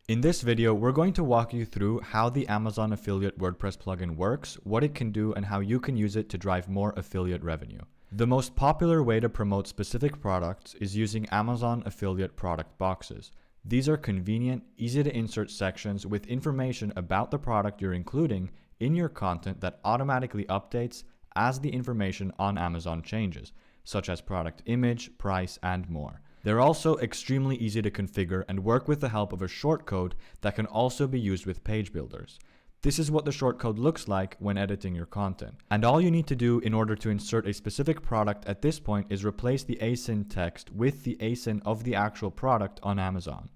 In this video, we're going to walk you through how the Amazon Affiliate WordPress plugin works, what it can do, and how you can use it to drive more affiliate revenue. The most popular way to promote specific products is using Amazon Affiliate product boxes. These are convenient, easy to insert sections with information about the product you're including in your content that automatically updates as the information on Amazon changes, such as product image, price, and more. They're also extremely easy to configure and work with the help of a shortcode that can also be used with page builders. This is what the shortcode looks like when editing your content. And all you need to do in order to insert a specific product at this point is replace the ASIN text with the ASIN of the actual product on Amazon.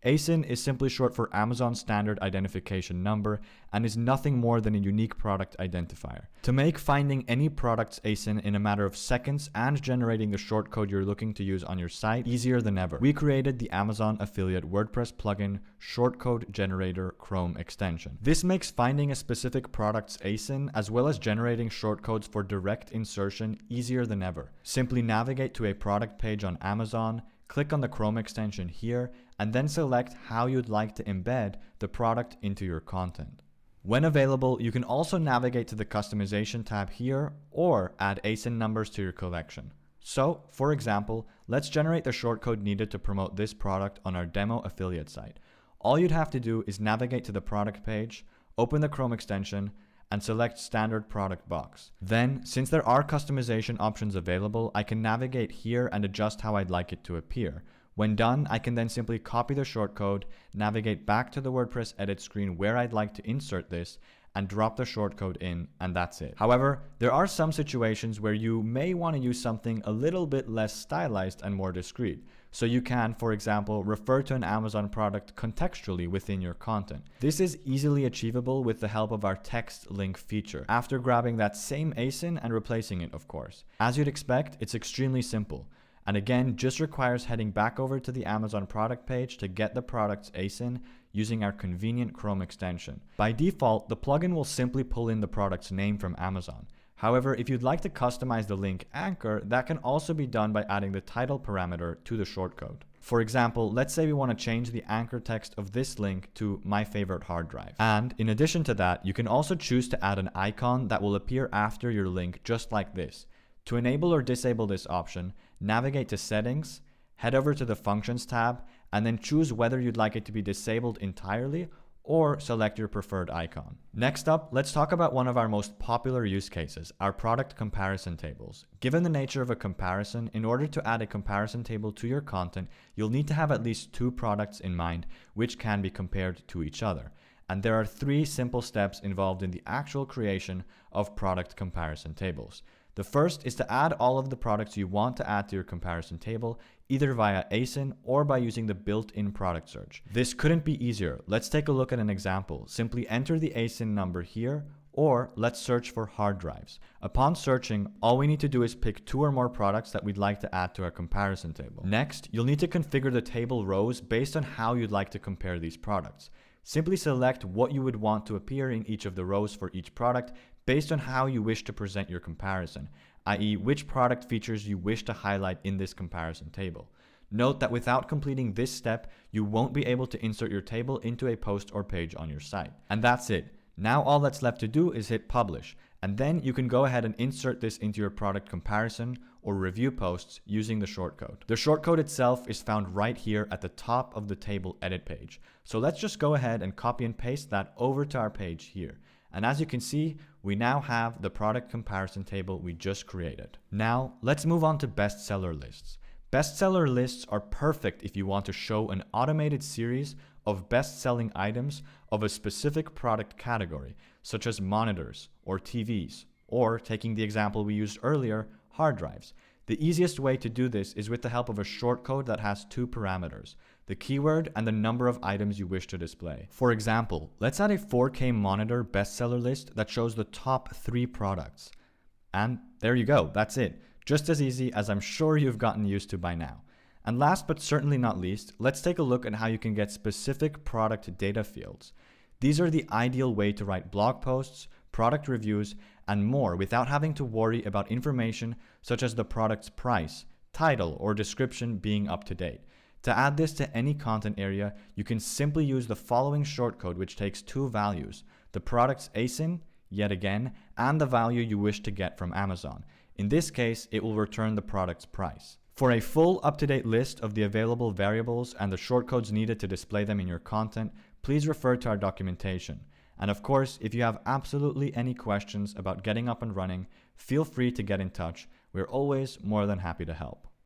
ASIN is simply short for Amazon Standard Identification Number and is nothing more than a unique product identifier. To make finding any product's ASIN in a matter of seconds and generating the shortcode you're looking to use on your site easier than ever, we created the Amazon Affiliate WordPress plugin Shortcode Generator Chrome extension. This makes finding a specific product's ASIN as well as generating shortcodes for direct insertion easier than ever. Simply navigate to a product page on Amazon, click on the Chrome extension here, and then select how you'd like to embed the product into your content. When available, you can also navigate to the Customization tab here or add ASIN numbers to your collection. So, for example, let's generate the shortcode needed to promote this product on our demo affiliate site. All you'd have to do is navigate to the product page, open the Chrome extension, and select Standard Product Box. Then, since there are customization options available, I can navigate here and adjust how I'd like it to appear. When done, I can then simply copy the shortcode, navigate back to the WordPress edit screen where I'd like to insert this, and drop the shortcode in, and that's it. However, there are some situations where you may want to use something a little bit less stylized and more discreet. So you can, for example, refer to an Amazon product contextually within your content. This is easily achievable with the help of our text link feature, after grabbing that same ASIN and replacing it, of course. As you'd expect, it's extremely simple. And again, just requires heading back over to the Amazon product page to get the product's ASIN using our convenient Chrome extension. By default, the plugin will simply pull in the product's name from Amazon. However, if you'd like to customize the link anchor, that can also be done by adding the title parameter to the shortcode. For example, let's say we want to change the anchor text of this link to my favorite hard drive. And in addition to that, you can also choose to add an icon that will appear after your link just like this. To enable or disable this option, navigate to Settings, head over to the Functions tab, and then choose whether you'd like it to be disabled entirely or select your preferred icon. Next up, let's talk about one of our most popular use cases, our product comparison tables. Given the nature of a comparison, in order to add a comparison table to your content, you'll need to have at least two products in mind which can be compared to each other. And there are three simple steps involved in the actual creation of product comparison tables. The first is to add all of the products you want to add to your comparison table, either via ASIN or by using the built-in product search. This couldn't be easier. Let's take a look at an example. Simply enter the ASIN number here, or let's search for hard drives. Upon searching, all we need to do is pick two or more products that we'd like to add to our comparison table. Next, you'll need to configure the table rows based on how you'd like to compare these products. Simply select what you would want to appear in each of the rows for each product based on how you wish to present your comparison, i.e. which product features you wish to highlight in this comparison table. Note that without completing this step, you won't be able to insert your table into a post or page on your site. And that's it. Now all that's left to do is hit publish, and then you can go ahead and insert this into your product comparison or review posts using the shortcode. The shortcode itself is found right here at the top of the table edit page. So let's just go ahead and copy and paste that over to our page here. And as you can see, we now have the product comparison table we just created. Now, let's move on to bestseller lists. Bestseller lists are perfect if you want to show an automated series of best-selling items of a specific product category, such as monitors or TVs, or taking the example we used earlier, hard drives. The easiest way to do this is with the help of a shortcode that has two parameters, the keyword and the number of items you wish to display. For example, let's add a 4K monitor bestseller list that shows the top 3 products. And there you go, that's it. Just as easy as I'm sure you've gotten used to by now. And last but certainly not least, let's take a look at how you can get specific product data fields. These are the ideal way to write blog posts, product reviews, and more without having to worry about information such as the product's price, title, or description being up to date. To add this to any content area, you can simply use the following shortcode, which takes two values: the product's ASIN, yet again, and the value you wish to get from Amazon. In this case, it will return the product's price. For a full up-to-date list of the available variables and the shortcodes needed to display them in your content, please refer to our documentation. And of course, if you have absolutely any questions about getting up and running, feel free to get in touch. We're always more than happy to help.